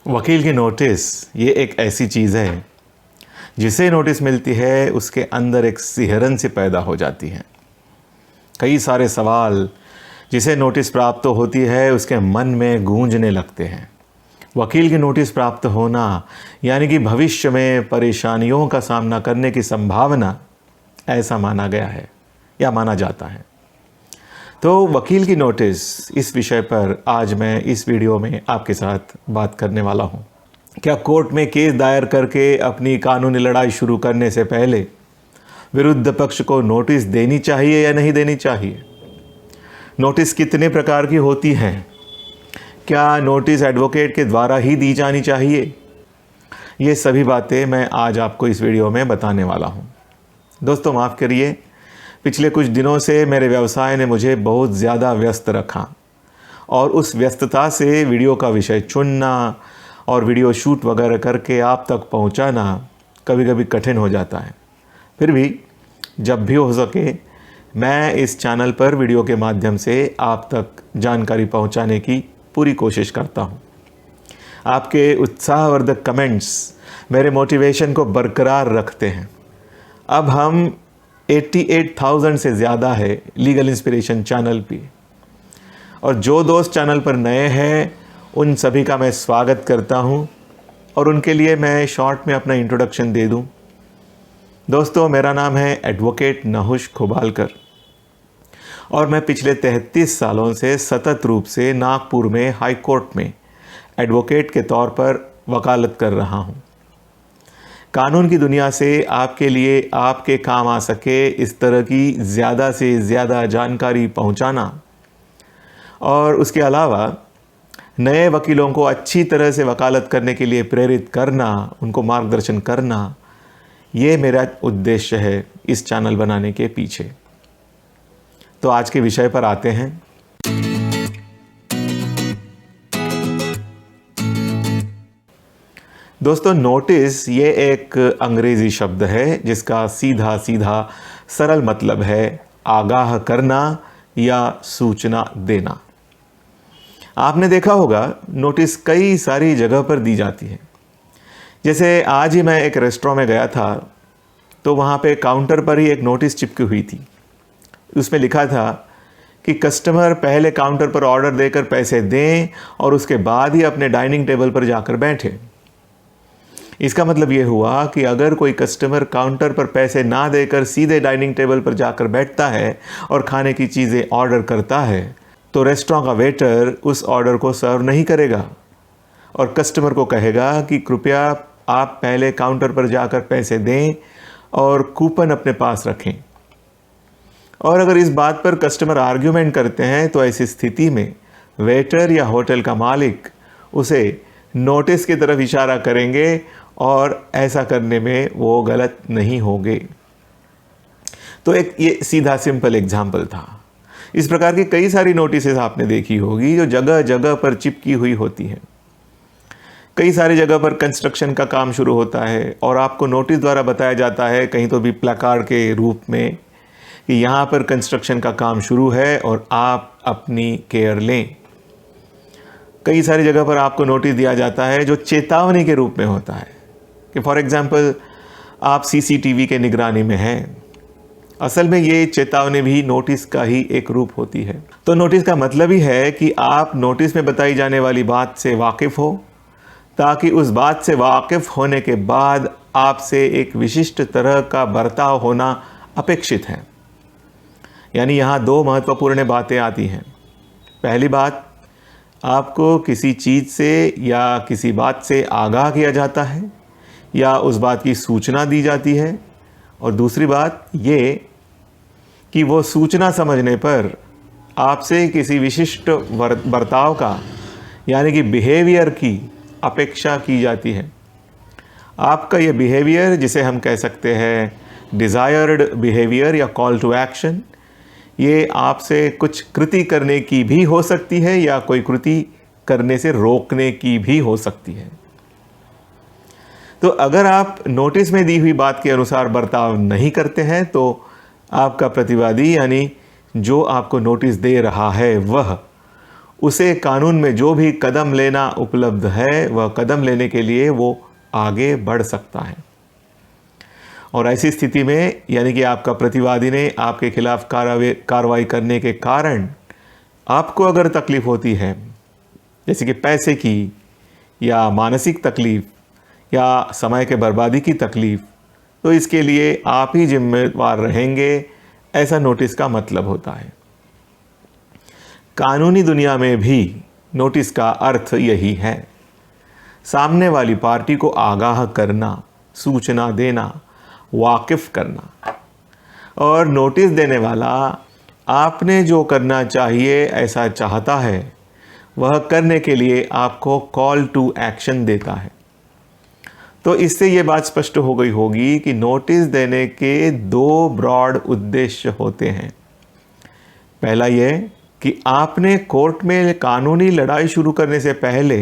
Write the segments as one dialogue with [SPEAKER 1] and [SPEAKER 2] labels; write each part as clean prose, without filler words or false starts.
[SPEAKER 1] वकील की नोटिस ये एक ऐसी चीज़ है जिसे नोटिस मिलती है उसके अंदर एक सिहरन सी पैदा हो जाती है। कई सारे सवाल जिसे नोटिस प्राप्त होती है उसके मन में गूंजने लगते हैं। वकील की नोटिस प्राप्त होना यानी कि भविष्य में परेशानियों का सामना करने की संभावना, ऐसा माना गया है या माना जाता है। तो वकील की नोटिस, इस विषय पर आज मैं इस वीडियो में आपके साथ बात करने वाला हूँ। क्या कोर्ट में केस दायर करके अपनी कानूनी लड़ाई शुरू करने से पहले विरुद्ध पक्ष को नोटिस देनी चाहिए या नहीं देनी चाहिए? नोटिस कितने प्रकार की होती हैं? क्या नोटिस एडवोकेट के द्वारा ही दी जानी चाहिए? ये सभी बातें मैं आज आपको इस वीडियो में बताने वाला हूँ। दोस्तों माफ़ करिए, पिछले कुछ दिनों से मेरे व्यवसाय ने मुझे बहुत ज़्यादा व्यस्त रखा और उस व्यस्तता से वीडियो का विषय चुनना और वीडियो शूट वगैरह करके आप तक पहुंचाना कभी कभी कठिन हो जाता है। फिर भी जब भी हो सके मैं इस चैनल पर वीडियो के माध्यम से आप तक जानकारी पहुंचाने की पूरी कोशिश करता हूं। आपके उत्साहवर्धक कमेंट्स मेरे मोटिवेशन को बरकरार रखते हैं। अब हम 88,000 से ज़्यादा है लीगल इंस्पिरेशन चैनल पे, और जो दोस्त चैनल पर नए हैं उन सभी का मैं स्वागत करता हूं और उनके लिए मैं शॉर्ट में अपना इंट्रोडक्शन दे दूं। दोस्तों, मेरा नाम है एडवोकेट नहुष खुबालकर और मैं पिछले 33 सालों से सतत रूप से नागपुर में हाई कोर्ट में एडवोकेट के तौर पर वकालत कर रहा हूं। कानून की दुनिया से आपके लिए आपके काम आ सके इस तरह की ज़्यादा से ज़्यादा जानकारी पहुंचाना और उसके अलावा नए वकीलों को अच्छी तरह से वकालत करने के लिए प्रेरित करना, उनको मार्गदर्शन करना, ये मेरा उद्देश्य है इस चैनल बनाने के पीछे। तो आज के विषय पर आते हैं। दोस्तों, नोटिस ये एक अंग्रेज़ी शब्द है जिसका सीधा सीधा सरल मतलब है आगाह करना या सूचना देना। आपने देखा होगा नोटिस कई सारी जगह पर दी जाती है। जैसे आज ही मैं एक रेस्टोरेंट में गया था तो वहाँ पे काउंटर पर ही एक नोटिस चिपकी हुई थी। उसमें लिखा था कि कस्टमर पहले काउंटर पर ऑर्डर देकर पैसे दें और उसके बाद ही अपने डाइनिंग टेबल पर जाकर बैठें। इसका मतलब ये हुआ कि अगर कोई कस्टमर काउंटर पर पैसे ना देकर सीधे डाइनिंग टेबल पर जाकर बैठता है और खाने की चीज़ें ऑर्डर करता है तो रेस्टोरेंट का वेटर उस ऑर्डर को सर्व नहीं करेगा और कस्टमर को कहेगा कि कृपया आप पहले काउंटर पर जाकर पैसे दें और कूपन अपने पास रखें। और अगर इस बात पर कस्टमर आर्ग्यूमेंट करते हैं तो ऐसी स्थिति में वेटर या होटल का मालिक उसे नोटिस की तरफ इशारा करेंगे और ऐसा करने में वो गलत नहीं होंगे। तो एक ये सीधा सिंपल एग्जाम्पल था। इस प्रकार की कई सारी नोटिसेस आपने देखी होगी जो जगह जगह पर चिपकी हुई होती हैं। कई सारी जगह पर कंस्ट्रक्शन का काम शुरू होता है और आपको नोटिस द्वारा बताया जाता है, कहीं तो भी प्लाकार्ड के रूप में, कि यहाँ पर कंस्ट्रक्शन का काम शुरू है और आप अपनी केयर लें। कई सारी जगह पर आपको नोटिस दिया जाता है जो चेतावनी के रूप में होता है कि फॉर एग्जांपल आप सीसीटीवी के निगरानी में हैं। असल में ये चेतावनी भी नोटिस का ही एक रूप होती है। तो नोटिस का मतलब ही है कि आप नोटिस में बताई जाने वाली बात से वाकिफ़ हो ताकि उस बात से वाकिफ़ होने के बाद आपसे एक विशिष्ट तरह का बर्ताव होना अपेक्षित है। यानी यहाँ दो महत्वपूर्ण बातें आती हैं। पहली बात, आपको किसी चीज़ से या किसी बात से आगाह किया जाता है या उस बात की सूचना दी जाती है, और दूसरी बात ये कि वो सूचना समझने पर आपसे किसी विशिष्ट बर्ताव का यानी कि बिहेवियर की अपेक्षा की जाती है। आपका ये बिहेवियर, जिसे हम कह सकते हैं डिज़ायर्ड बिहेवियर या कॉल टू एक्शन, ये आपसे कुछ कृति करने की भी हो सकती है या कोई कृति करने से रोकने की भी हो सकती है। तो अगर आप नोटिस में दी हुई बात के अनुसार बर्ताव नहीं करते हैं तो आपका प्रतिवादी यानी जो आपको नोटिस दे रहा है वह उसे कानून में जो भी कदम लेना उपलब्ध है वह कदम लेने के लिए वो आगे बढ़ सकता है। और ऐसी स्थिति में यानी कि आपका प्रतिवादी ने आपके खिलाफ कार्रवाई करने के कारण आपको अगर तकलीफ़ होती है, जैसे कि पैसे की या मानसिक तकलीफ़ या समय के बर्बादी की तकलीफ़, तो इसके लिए आप ही जिम्मेवार रहेंगे, ऐसा नोटिस का मतलब होता है। कानूनी दुनिया में भी नोटिस का अर्थ यही है, सामने वाली पार्टी को आगाह करना, सूचना देना, वाकिफ़ करना। और नोटिस देने वाला आपने जो करना चाहिए ऐसा चाहता है, वह करने के लिए आपको कॉल टू एक्शन देता है। तो इससे ये बात स्पष्ट हो गई होगी कि नोटिस देने के दो ब्रॉड उद्देश्य होते हैं। पहला ये कि आपने कोर्ट में कानूनी लड़ाई शुरू करने से पहले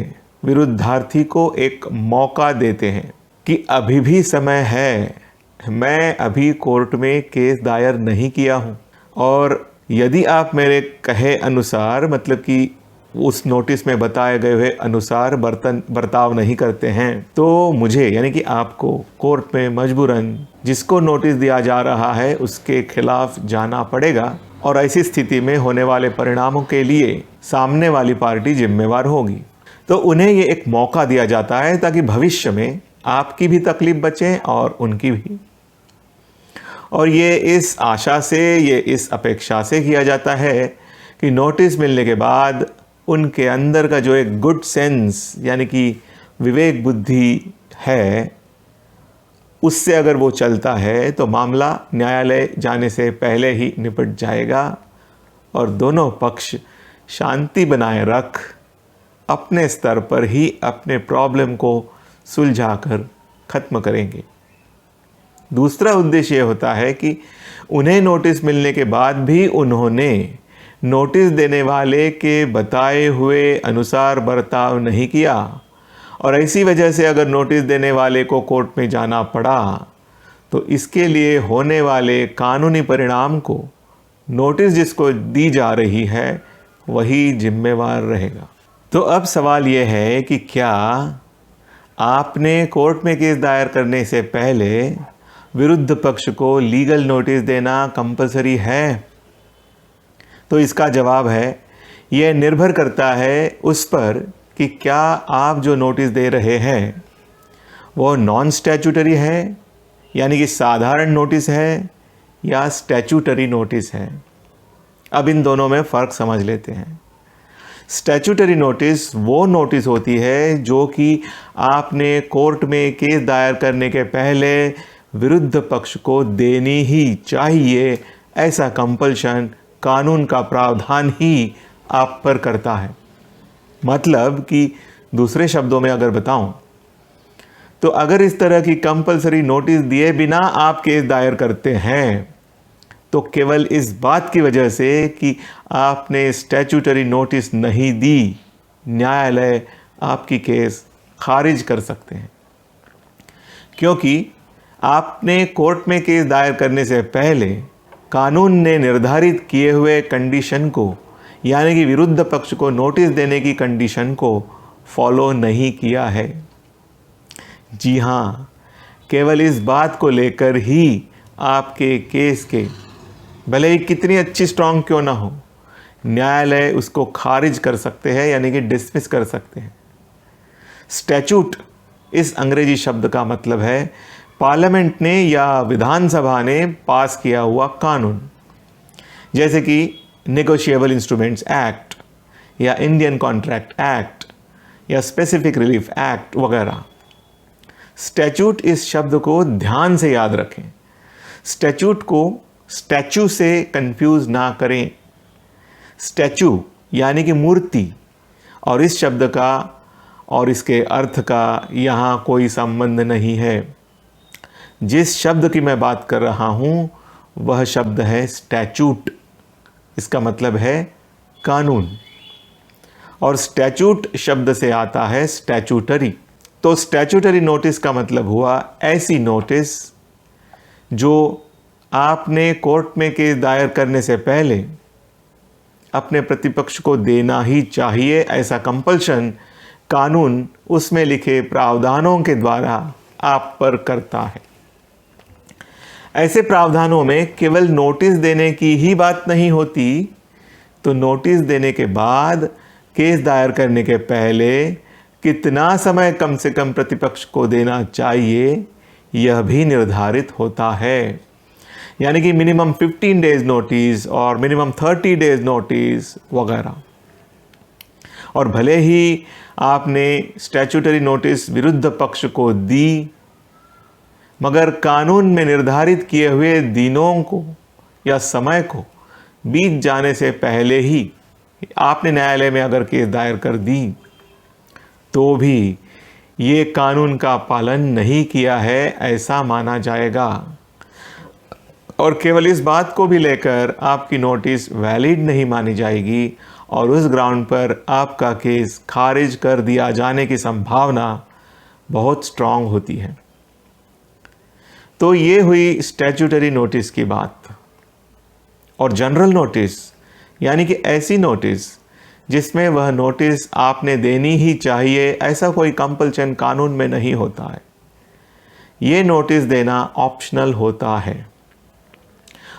[SPEAKER 1] विरुद्धार्थी को एक मौका देते हैं कि अभी भी समय है, मैं अभी कोर्ट में केस दायर नहीं किया हूँ, और यदि आप मेरे कहे अनुसार मतलब कि उस नोटिस में बताए गए हुए अनुसार बर्ताव नहीं करते हैं, तो मुझे यानी कि आपको कोर्ट में मजबूरन जिसको नोटिस दिया जा रहा है उसके खिलाफ जाना पड़ेगा। और ऐसी स्थिति में होने वाले परिणामों के लिए सामने वाली पार्टी जिम्मेवार होगी। तो उन्हें ये एक मौका दिया जाता है ताकि भविष्य में आपकी भी तकलीफ बचे और उनकी भी। और ये इस आशा से, ये इस अपेक्षा से किया जाता है कि नोटिस मिलने के बाद उनके अंदर का जो एक गुड सेंस यानी कि विवेक बुद्धि है, उससे अगर वो चलता है तो मामला न्यायालय जाने से पहले ही निपट जाएगा और दोनों पक्ष शांति बनाए रख अपने स्तर पर ही अपने प्रॉब्लम को सुलझाकर ख़त्म करेंगे। दूसरा उद्देश्य ये होता है कि उन्हें नोटिस मिलने के बाद भी उन्होंने नोटिस देने वाले के बताए हुए अनुसार बर्ताव नहीं किया, और ऐसी वजह से अगर नोटिस देने वाले को कोर्ट में जाना पड़ा तो इसके लिए होने वाले कानूनी परिणाम को नोटिस जिसको दी जा रही है वही जिम्मेवार रहेगा। तो अब सवाल ये है कि क्या आपने कोर्ट में केस दायर करने से पहले विरुद्ध पक्ष को लीगल नोटिस देना कंपलसरी है? तो इसका जवाब है, यह निर्भर करता है उस पर कि क्या आप जो नोटिस दे रहे हैं वो नॉन स्टैट्यूटरी है यानी कि साधारण नोटिस है या स्टैट्यूटरी नोटिस है। अब इन दोनों में फ़र्क समझ लेते हैं। स्टैट्यूटरी नोटिस वो नोटिस होती है जो कि आपने कोर्ट में केस दायर करने के पहले विरुद्ध पक्ष को देनी ही चाहिए, ऐसा कंपल्शन कानून का प्रावधान ही आप पर करता है। मतलब कि दूसरे शब्दों में अगर बताऊं तो अगर इस तरह की कंपलसरी नोटिस दिए बिना आप केस दायर करते हैं तो केवल इस बात की वजह से कि आपने स्टैट्यूटरी नोटिस नहीं दी, न्यायालय आपकी केस खारिज कर सकते हैं, क्योंकि आपने कोर्ट में केस दायर करने से पहले कानून ने निर्धारित किए हुए कंडीशन को यानी कि विरुद्ध पक्ष को नोटिस देने की कंडीशन को फॉलो नहीं किया है। जी हाँ, केवल इस बात को लेकर ही आपके केस के भले ही कितनी अच्छी स्ट्रांग क्यों ना हो, न्यायालय उसको खारिज कर सकते हैं यानी कि डिसमिस कर सकते हैं। स्टैट्यूट इस अंग्रेजी शब्द का मतलब है पार्लियामेंट ने या विधानसभा ने पास किया हुआ कानून, जैसे कि नेगोशिएबल इंस्ट्रूमेंट्स एक्ट या इंडियन कॉन्ट्रैक्ट एक्ट या स्पेसिफिक रिलीफ एक्ट वगैरह। स्टैट्यूट इस शब्द को ध्यान से याद रखें। स्टैट्यूट को स्टैच्यू से कंफ्यूज ना करें। स्टैच्यू यानी कि मूर्ति, और इस शब्द का और इसके अर्थ का यहाँ कोई संबंध नहीं है। जिस शब्द की मैं बात कर रहा हूँ वह शब्द है स्टैच्यूट। इसका मतलब है कानून, और स्टैच्यूट शब्द से आता है स्टैच्यूटरी। तो स्टैच्यूटरी नोटिस का मतलब हुआ ऐसी नोटिस जो आपने कोर्ट में केस दायर करने से पहले अपने प्रतिपक्ष को देना ही चाहिए, ऐसा कंपल्शन कानून उसमें लिखे प्रावधानों के द्वारा आप पर करता है। ऐसे प्रावधानों में केवल नोटिस देने की ही बात नहीं होती, तो नोटिस देने के बाद केस दायर करने के पहले कितना समय कम से कम प्रतिपक्ष को देना चाहिए, यह भी निर्धारित होता है। यानी कि मिनिमम 15 डेज नोटिस और मिनिमम 30 डेज नोटिस वगैरह। और भले ही आपने स्टैट्यूटरी नोटिस विरुद्ध पक्ष को दी, मगर कानून में निर्धारित किए हुए दिनों को या समय को बीत जाने से पहले ही आपने न्यायालय में अगर केस दायर कर दी, तो भी ये कानून का पालन नहीं किया है ऐसा माना जाएगा, और केवल इस बात को भी लेकर आपकी नोटिस वैलिड नहीं मानी जाएगी और उस ग्राउंड पर आपका केस खारिज कर दिया जाने की संभावना बहुत स्ट्रांग होती है। तो ये हुई स्टैट्यूटरी नोटिस की बात। और जनरल नोटिस यानी कि ऐसी नोटिस जिसमें वह नोटिस आपने देनी ही चाहिए, ऐसा कोई कंपल्शन कानून में नहीं होता है। ये नोटिस देना ऑप्शनल होता है।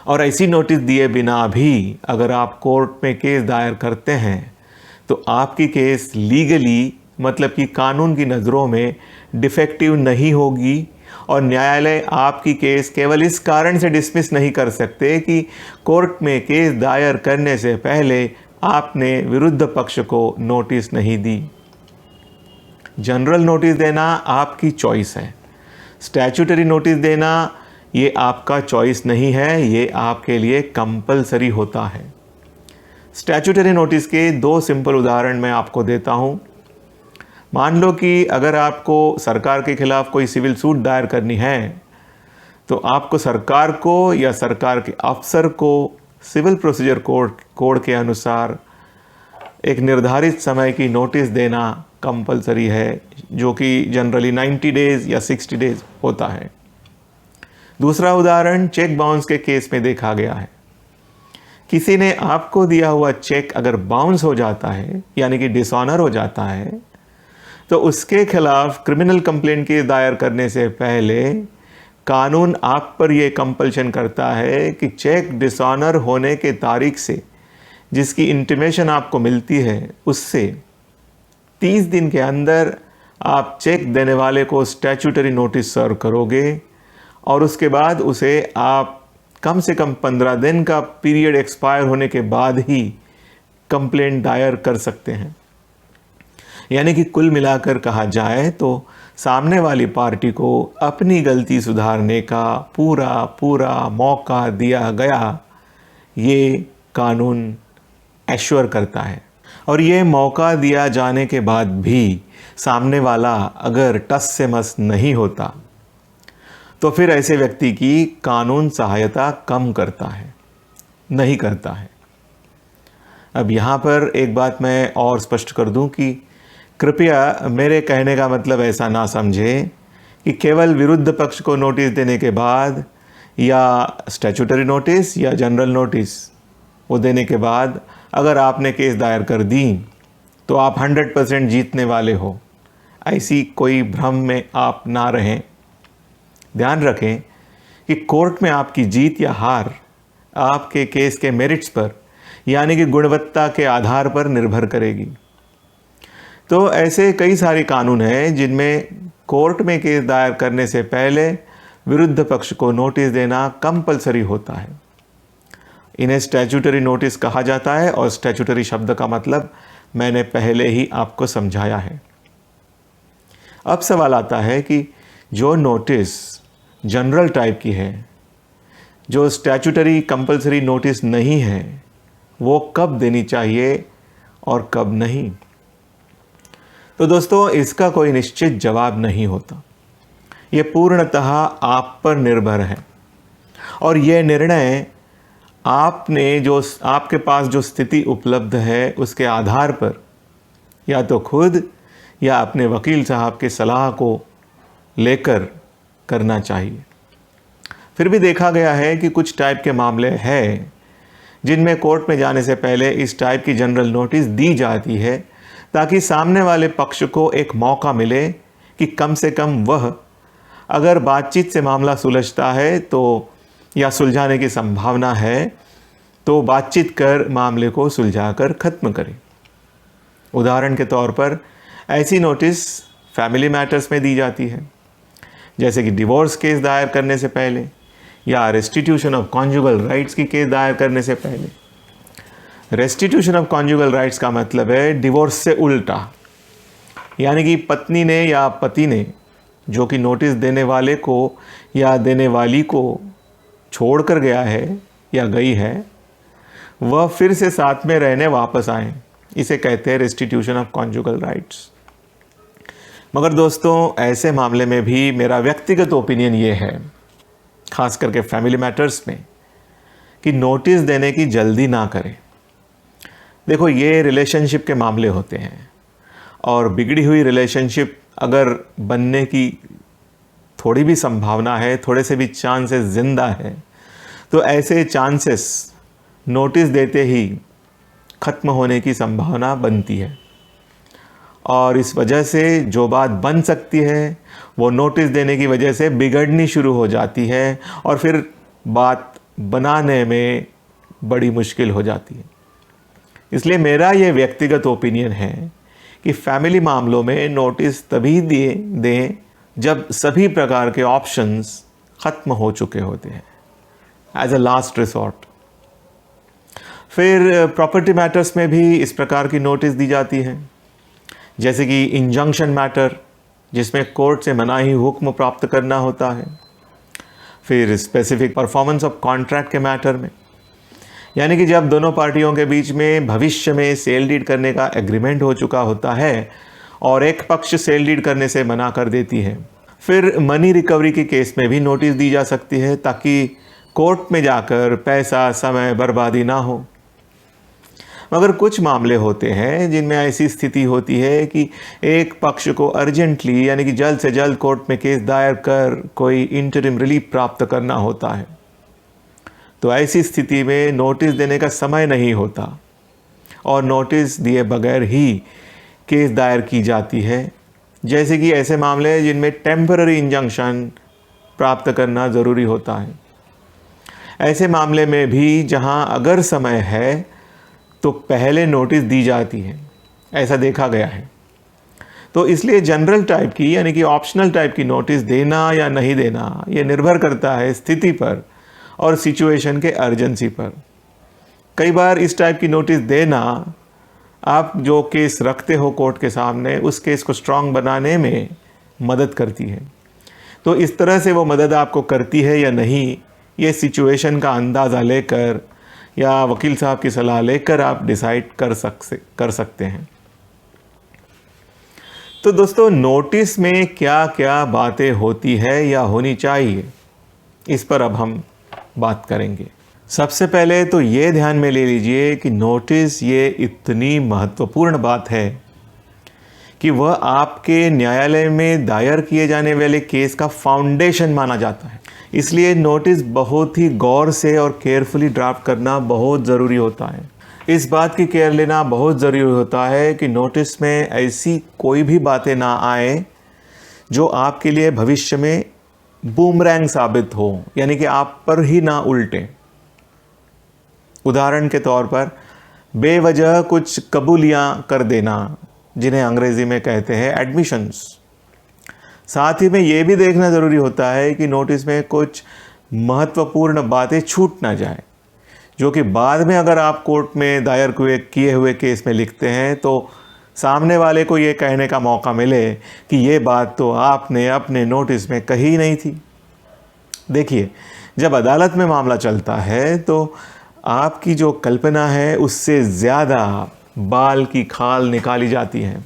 [SPEAKER 1] और ऐसी नोटिस दिए बिना भी अगर आप कोर्ट में केस दायर करते हैं, तो आपकी केस लीगली मतलब कि कानून की नज़रों में डिफेक्टिव नहीं होगी, और न्यायालय आपकी केस केवल इस कारण से डिसमिस नहीं कर सकते कि कोर्ट में केस दायर करने से पहले आपने विरुद्ध पक्ष को नोटिस नहीं दी। जनरल नोटिस देना आपकी चॉइस है, स्टैट्यूटरी नोटिस देना ये आपका चॉइस नहीं है, ये आपके लिए कंपलसरी होता है। स्टैट्यूटरी नोटिस के 2 सिंपल उदाहरण मैं आपको देता हूँ। मान लो कि अगर आपको सरकार के खिलाफ कोई सिविल सूट दायर करनी है, तो आपको सरकार को या सरकार के अफसर को सिविल प्रोसीजर कोड के अनुसार एक निर्धारित समय की नोटिस देना कंपलसरी है, जो कि जनरली 90 डेज़ या 60 डेज़ होता है। दूसरा उदाहरण चेक बाउंस के केस में देखा गया है। किसी ने आपको दिया हुआ चेक अगर बाउंस हो जाता है यानी कि डिसऑनर हो जाता है, तो उसके खिलाफ क्रिमिनल कंप्लेंट केस दायर करने से पहले कानून आप पर यह कंपल्शन करता है कि चेक डिसऑनर होने के तारीख से जिसकी इंटीमेशन आपको मिलती है, उससे 30 दिन के अंदर आप चेक देने वाले को स्टैट्यूटरी नोटिस सर्व करोगे, और उसके बाद उसे आप कम से कम 15 दिन का पीरियड एक्सपायर होने के बाद ही कंप्लेंट दायर कर सकते हैं। यानी कि कुल मिलाकर कहा जाए तो सामने वाली पार्टी को अपनी गलती सुधारने का पूरा मौका दिया गया, ये कानून एश्योर करता है। और ये मौका दिया जाने के बाद भी सामने वाला अगर टस से मस नहीं होता, तो फिर ऐसे व्यक्ति की कानून सहायता कम करता है, नहीं करता है। अब यहाँ पर एक बात मैं और स्पष्ट कर दूं कि कृपया मेरे कहने का मतलब ऐसा ना समझें कि केवल विरुद्ध पक्ष को नोटिस देने के बाद या स्टैट्यूटरी नोटिस या जनरल नोटिस वो देने के बाद अगर आपने केस दायर कर दी तो आप 100% जीतने वाले हो, ऐसी कोई भ्रम में आप ना रहें। ध्यान रखें कि कोर्ट में आपकी जीत या हार आपके केस के मेरिट्स पर यानी कि गुणवत्ता के आधार पर निर्भर करेगी। तो ऐसे कई सारे कानून हैं जिनमें कोर्ट में केस दायर करने से पहले विरुद्ध पक्ष को नोटिस देना कंपलसरी होता है। इन्हें स्टैट्यूटरी नोटिस कहा जाता है, और स्टैट्यूटरी शब्द का मतलब मैंने पहले ही आपको समझाया है। अब सवाल आता है कि जो नोटिस जनरल टाइप की है, जो स्टैट्यूटरी कंपलसरी नोटिस नहीं है, वो कब देनी चाहिए और कब नहीं। तो दोस्तों, इसका कोई निश्चित जवाब नहीं होता। ये पूर्णतः आप पर निर्भर है, और ये निर्णय आपके पास जो स्थिति उपलब्ध है उसके आधार पर या तो खुद या अपने वकील साहब के सलाह को लेकर करना चाहिए। फिर भी देखा गया है कि कुछ टाइप के मामले हैं जिनमें कोर्ट में जाने से पहले इस टाइप की जनरल नोटिस दी जाती है, ताकि सामने वाले पक्ष को एक मौका मिले कि कम से कम वह अगर बातचीत से मामला सुलझता है तो या सुलझाने की संभावना है तो बातचीत कर मामले को सुलझाकर ख़त्म करें। उदाहरण के तौर पर ऐसी नोटिस फैमिली मैटर्स में दी जाती है, जैसे कि डिवोर्स केस दायर करने से पहले या रेस्टिट्यूशन ऑफ कॉन्जुगल राइट्स की केस दायर करने से पहले। रेस्टिट्यूशन ऑफ कॉन्जुगल राइट्स का मतलब है डिवोर्स से उल्टा, यानी कि पत्नी ने या पति ने जो कि नोटिस देने वाले को या देने वाली को छोड़ कर गया है या गई है, वह फिर से साथ में रहने वापस आए। इसे कहते हैं रेस्टिट्यूशन ऑफ कॉन्जुगल राइट्स। मगर दोस्तों, ऐसे मामले में भी मेरा व्यक्तिगत ओपिनियन ये है, ख़ास करके फैमिली मैटर्स में, कि नोटिस देने की जल्दी ना करें। देखो, ये रिलेशनशिप के मामले होते हैं और बिगड़ी हुई रिलेशनशिप अगर बनने की थोड़ी भी संभावना है, थोड़े से भी चांसेस ज़िंदा है, तो ऐसे चांसेस नोटिस देते ही ख़त्म होने की संभावना बनती है। और इस वजह से जो बात बन सकती है वो नोटिस देने की वजह से बिगड़नी शुरू हो जाती है और फिर बात बनाने में बड़ी मुश्किल हो जाती है। इसलिए मेरा ये व्यक्तिगत ओपिनियन है कि फैमिली मामलों में नोटिस तभी दें जब सभी प्रकार के ऑप्शंस ख़त्म हो चुके होते हैं, एज अ लास्ट रिसोर्ट। फिर प्रॉपर्टी मैटर्स में भी इस प्रकार की नोटिस दी जाती है, जैसे कि इंजंक्शन मैटर, जिसमें कोर्ट से मनाही हुक्म प्राप्त करना होता है। फिर स्पेसिफिक परफॉर्मेंस ऑफ कॉन्ट्रैक्ट के मैटर में, यानी कि जब दोनों पार्टियों के बीच में भविष्य में सेल डीड करने का एग्रीमेंट हो चुका होता है और एक पक्ष सेल डीड करने से मना कर देती है। फिर मनी रिकवरी के केस में भी नोटिस दी जा सकती है, ताकि कोर्ट में जाकर पैसा समय बर्बादी ना हो। मगर कुछ मामले होते हैं जिनमें ऐसी स्थिति होती है कि एक पक्ष को अर्जेंटली, यानी कि जल्द से जल्द कोर्ट में केस दायर कर कोई इंटरिम रिलीफ प्राप्त करना होता है। तो ऐसी स्थिति में नोटिस देने का समय नहीं होता और नोटिस दिए बगैर ही केस दायर की जाती है, जैसे कि ऐसे मामले जिनमें टेम्पररी इंजंक्शन प्राप्त करना ज़रूरी होता है। ऐसे मामले में भी जहां अगर समय है तो पहले नोटिस दी जाती है, ऐसा देखा गया है। तो इसलिए जनरल टाइप की, यानी कि ऑप्शनल टाइप की नोटिस देना या नहीं देना, ये निर्भर करता है स्थिति पर और सिचुएशन के अर्जेंसी पर। कई बार इस टाइप की नोटिस देना आप जो केस रखते हो कोर्ट के सामने, उस केस को स्ट्रांग बनाने में मदद करती है। तो इस तरह से वो मदद आपको करती है या नहीं, ये सिचुएशन का अंदाज़ा लेकर या वकील साहब की सलाह लेकर आप डिसाइड कर सकते हैं। तो दोस्तों, नोटिस में क्या क्या बातें होती है या होनी चाहिए, इस पर अब हम बात करेंगे। सबसे पहले तो ये ध्यान में ले लीजिए कि नोटिस ये इतनी महत्वपूर्ण बात है कि वह आपके न्यायालय में दायर किए जाने वाले केस का फाउंडेशन माना जाता है। इसलिए नोटिस बहुत ही गौर से और केयरफुली ड्राफ्ट करना बहुत ज़रूरी होता है। इस बात की केयर लेना बहुत ज़रूरी होता है कि नोटिस में ऐसी कोई भी बातें ना आए जो आपके लिए भविष्य में बूमरैंग साबित हो, यानी कि आप पर ही ना उल्टे। उदाहरण के तौर पर बेवजह कुछ कबूलियाँ कर देना, जिन्हें अंग्रेज़ी में कहते हैं एडमिशंस। साथ ही में ये भी देखना ज़रूरी होता है कि नोटिस में कुछ महत्वपूर्ण बातें छूट ना जाए, जो कि बाद में अगर आप कोर्ट में दायर किए हुए केस में लिखते हैं तो सामने वाले को ये कहने का मौका मिले कि ये बात तो आपने अपने नोटिस में कही नहीं थी। देखिए, जब अदालत में मामला चलता है तो आपकी जो कल्पना है उससे ज़्यादा बाल की खाल निकाली जाती है,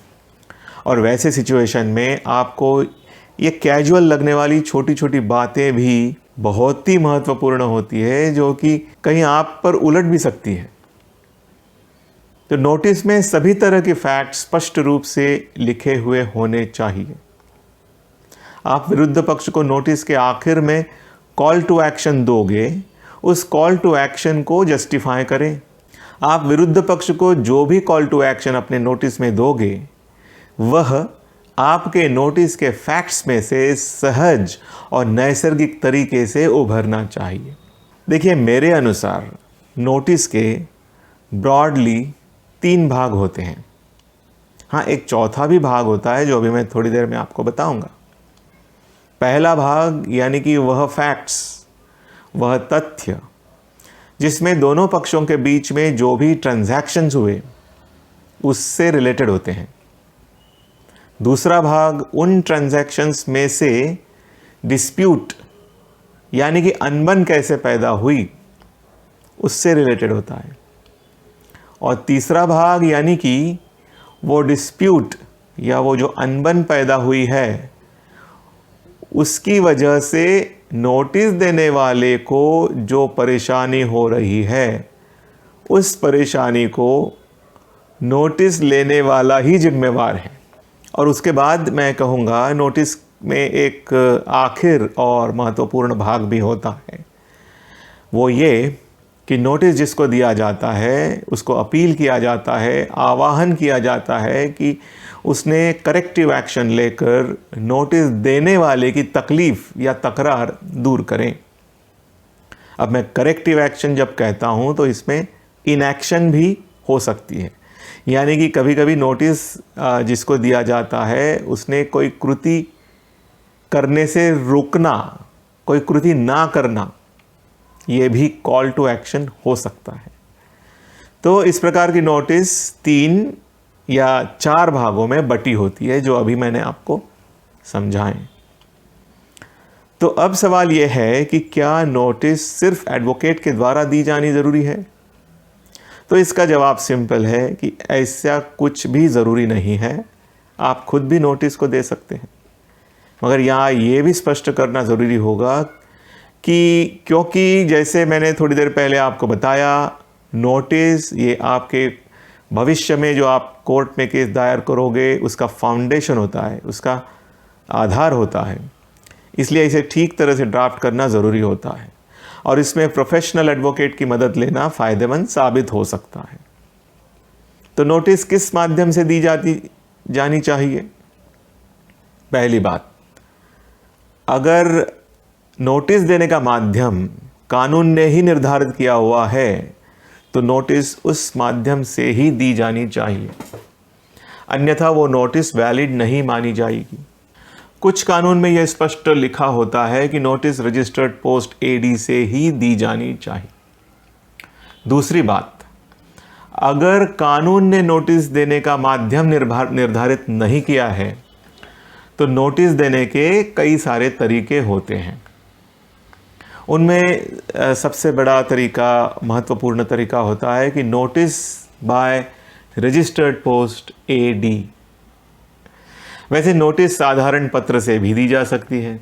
[SPEAKER 1] और वैसे सिचुएशन में आपको ये कैजुअल लगने वाली छोटी छोटी बातें भी बहुत ही महत्वपूर्ण होती है, जो कि कहीं आप पर उलट भी सकती है। तो नोटिस में सभी तरह के फैक्ट स्पष्ट रूप से लिखे हुए होने चाहिए। आप विरुद्ध पक्ष को नोटिस के आखिर में कॉल टू एक्शन दोगे, उस कॉल टू एक्शन को जस्टिफाई करें। आप विरुद्ध पक्ष को जो भी कॉल टू एक्शन अपने नोटिस में दोगे वह आपके नोटिस के फैक्ट्स में से सहज और नैसर्गिक तरीके से उभरना चाहिए। देखिए, मेरे अनुसार नोटिस के ब्रॉडली 3 भाग होते हैं। हाँ, एक चौथा भी भाग होता है जो अभी मैं थोड़ी देर में आपको बताऊंगा। पहला भाग यानी कि वह फैक्ट्स, वह तथ्य जिसमें दोनों पक्षों के बीच में जो भी ट्रांजैक्शंस हुए उससे रिलेटेड होते हैं। दूसरा भाग उन ट्रांजैक्शंस में से डिस्प्यूट यानी कि अनबन कैसे पैदा हुई उससे रिलेटेड होता है। और तीसरा भाग यानी कि वो डिस्प्यूट या वो जो अनबन पैदा हुई है उसकी वजह से नोटिस देने वाले को जो परेशानी हो रही है उस परेशानी को नोटिस लेने वाला ही जिम्मेवार है। और उसके बाद मैं कहूँगा नोटिस में एक आखिर और महत्वपूर्ण भाग भी होता है, वो ये कि नोटिस जिसको दिया जाता है उसको अपील किया जाता है, आवाहन किया जाता है कि उसने करेक्टिव एक्शन लेकर नोटिस देने वाले की तकलीफ़ या तकरार दूर करें। अब मैं करेक्टिव एक्शन जब कहता हूँ तो इसमें इनएक्शन भी हो सकती है, यानी कि कभी कभी नोटिस जिसको दिया जाता है उसने कोई कृति करने से रोकना, कोई कृति ना करना, ये भी कॉल टू एक्शन हो सकता है। तो इस प्रकार की नोटिस 3 या 4 भागों में बटी होती है जो अभी मैंने आपको समझाएं। तो अब सवाल यह है कि क्या नोटिस सिर्फ एडवोकेट के द्वारा दी जानी ज़रूरी है? तो इसका जवाब सिंपल है कि ऐसा कुछ भी ज़रूरी नहीं है, आप खुद भी नोटिस को दे सकते हैं। मगर यहाँ ये भी स्पष्ट करना ज़रूरी होगा कि क्योंकि जैसे मैंने थोड़ी देर पहले आपको बताया, नोटिस ये आपके भविष्य में जो आप कोर्ट में केस दायर करोगे उसका फाउंडेशन होता है, उसका आधार होता है। इसलिए इसे ठीक तरह से ड्राफ्ट करना ज़रूरी होता है और इसमें प्रोफेशनल एडवोकेट की मदद लेना फ़ायदेमंद साबित हो सकता है। तो नोटिस किस माध्यम से दी जानी चाहिए? पहली बात, अगर नोटिस देने का माध्यम कानून ने ही निर्धारित किया हुआ है तो नोटिस उस माध्यम से ही दी जानी चाहिए, अन्यथा वो नोटिस वैलिड नहीं मानी जाएगी। कुछ कानून में यह स्पष्ट लिखा होता है कि नोटिस रजिस्टर्ड पोस्ट एडी से ही दी जानी चाहिए। दूसरी बात, अगर कानून ने नोटिस देने का माध्यम निर्धारित नहीं किया है तो नोटिस देने के कई सारे तरीके होते हैं। उनमें सबसे बड़ा तरीका, महत्वपूर्ण तरीका होता है कि notice by registered post AD. वैसे नोटिस साधारण पत्र से भी दी जा सकती है।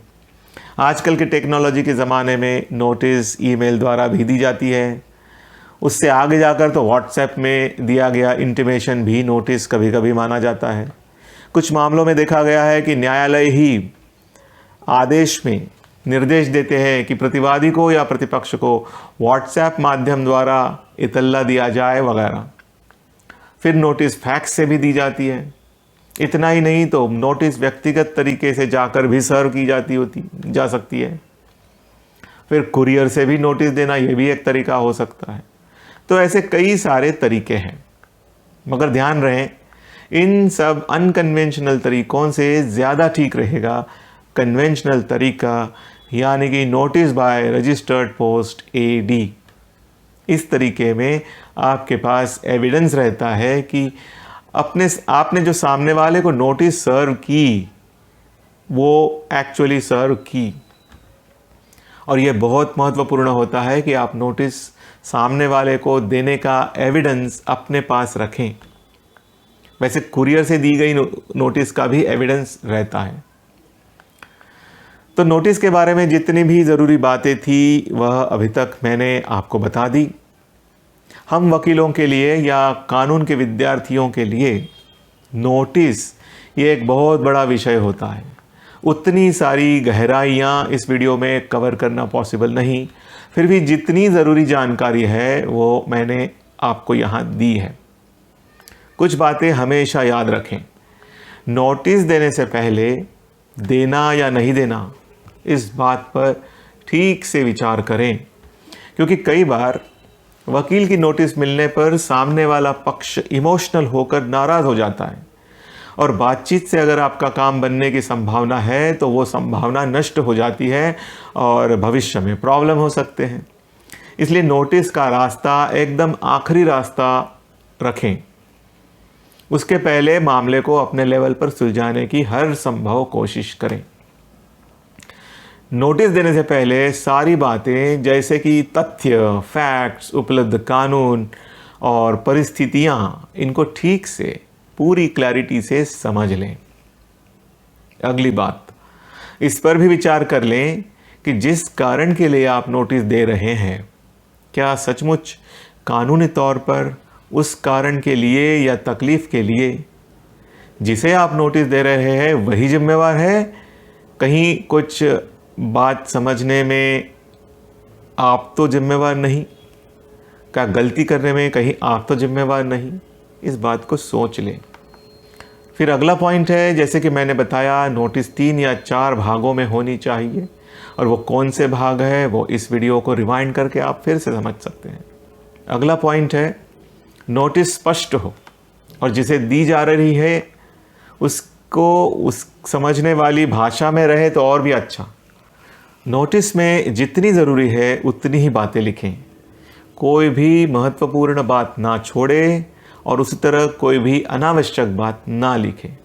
[SPEAKER 1] आजकल के टेक्नोलॉजी के ज़माने में नोटिस ईमेल द्वारा भी दी जाती है। उससे आगे जाकर तो व्हाट्सएप में दिया गया इंटीमेशन भी नोटिस कभी कभी माना जाता है। कुछ मामलों में देखा गया है कि न्यायालय ही आदेश में निर्देश देते हैं कि प्रतिवादी को या प्रतिपक्ष को व्हाट्सएप माध्यम द्वारा इतला दिया जाए वगैरह। फिर नोटिस फैक्स से भी दी जाती है। इतना ही नहीं तो नोटिस व्यक्तिगत तरीके से जाकर भी सर्व की जा सकती है। फिर कुरियर से भी नोटिस देना, ये भी एक तरीका हो सकता है। तो ऐसे कई सारे तरीके हैं, मगर ध्यान रहे इन सब अनकन्वेंशनल तरीकों से ज़्यादा ठीक रहेगा कन्वेंशनल तरीका, यानी कि notice by registered post AD. इस तरीके में आपके पास एविडेंस रहता है कि आपने जो सामने वाले को नोटिस सर्व की वो एक्चुअली सर्व की। और ये बहुत महत्वपूर्ण होता है कि आप नोटिस सामने वाले को देने का एविडेंस अपने पास रखें। वैसे कुरियर से दी गई नोटिस का भी एविडेंस रहता है। तो नोटिस के बारे में जितनी भी ज़रूरी बातें थी वह अभी तक मैंने आपको बता दी। हम वकीलों के लिए या कानून के विद्यार्थियों के लिए नोटिस ये एक बहुत बड़ा विषय होता है उतनी सारी गहराइयाँ इस वीडियो में कवर करना पॉसिबल नहीं, फिर भी जितनी ज़रूरी जानकारी है वो मैंने आपको यहाँ दी है। कुछ बातें हमेशा याद रखें। नोटिस देने से पहले देना या नहीं देना, इस बात पर ठीक से विचार करें, क्योंकि कई बार वकील की नोटिस मिलने पर सामने वाला पक्ष इमोशनल होकर नाराज़ हो जाता है और बातचीत से अगर आपका काम बनने की संभावना है तो वो संभावना नष्ट हो जाती है और भविष्य में प्रॉब्लम हो सकते हैं। इसलिए नोटिस का रास्ता एकदम आखिरी रास्ता रखें। उसके पहले मामले को अपने लेवल पर सुलझाने की हर संभव कोशिश करें। नोटिस देने से पहले सारी बातें जैसे कि तथ्य, फैक्ट्स, उपलब्ध कानून और परिस्थितियाँ, इनको ठीक से पूरी क्लैरिटी से समझ लें। अगली बात, इस पर भी विचार कर लें कि जिस कारण के लिए आप नोटिस दे रहे हैं, क्या सचमुच कानूनी तौर पर उस कारण के लिए या तकलीफ़ के लिए जिसे आप नोटिस दे रहे हैं वही जिम्मेवार है? कहीं कुछ बात समझने में आप तो जिम्मेवार नहीं? क्या गलती करने में कहीं आप तो जिम्मेवार नहीं? इस बात को सोच लें। फिर अगला पॉइंट है, जैसे कि मैंने बताया, नोटिस 3 या 4 भागों में होनी चाहिए, और वो कौन से भाग है वो इस वीडियो को रिवाइंड करके आप फिर से समझ सकते हैं। अगला पॉइंट है, नोटिस स्पष्ट हो और जिसे दी जा रही है उसको उस समझने वाली भाषा में रहे तो और भी अच्छा। नोटिस में जितनी ज़रूरी है उतनी ही बातें लिखें, कोई भी महत्वपूर्ण बात ना छोड़े और उसी तरह कोई भी अनावश्यक बात ना लिखें।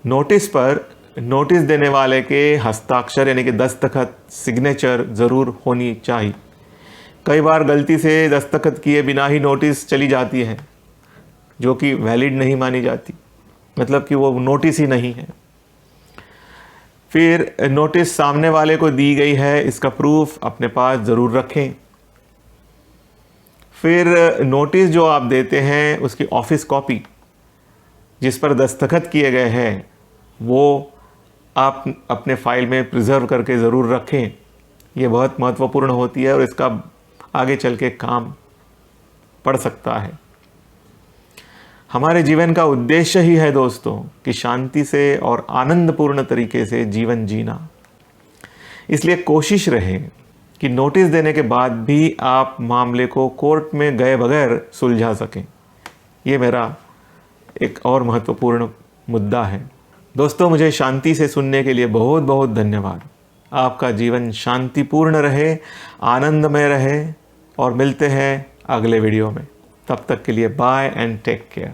[SPEAKER 1] नोटिस पर नोटिस देने वाले के हस्ताक्षर यानी कि दस्तखत, सिग्नेचर ज़रूर होनी चाहिए। कई बार गलती से दस्तखत किए बिना ही नोटिस चली जाती है, जो कि वैलिड नहीं मानी जाती, मतलब कि वो नोटिस ही नहीं है। फिर नोटिस सामने वाले को दी गई है, इसका प्रूफ अपने पास ज़रूर रखें। फिर नोटिस जो आप देते हैं उसकी ऑफिस कॉपी जिस पर दस्तखत किए गए हैं वो आप अपने फाइल में प्रिजर्व करके ज़रूर रखें। ये बहुत महत्वपूर्ण होती है और इसका आगे चल के काम पड़ सकता है। हमारे जीवन का उद्देश्य ही है दोस्तों कि शांति से और आनंदपूर्ण तरीके से जीवन जीना। इसलिए कोशिश रहे कि नोटिस देने के बाद भी आप मामले को कोर्ट में गए बगैर सुलझा सकें। ये मेरा एक और महत्वपूर्ण मुद्दा है। दोस्तों, मुझे शांति से सुनने के लिए बहुत बहुत धन्यवाद। आपका जीवन शांतिपूर्ण रहे, आनंदमय रहे, और मिलते हैं अगले वीडियो में। तब तक के लिए बाय एंड टेक केयर।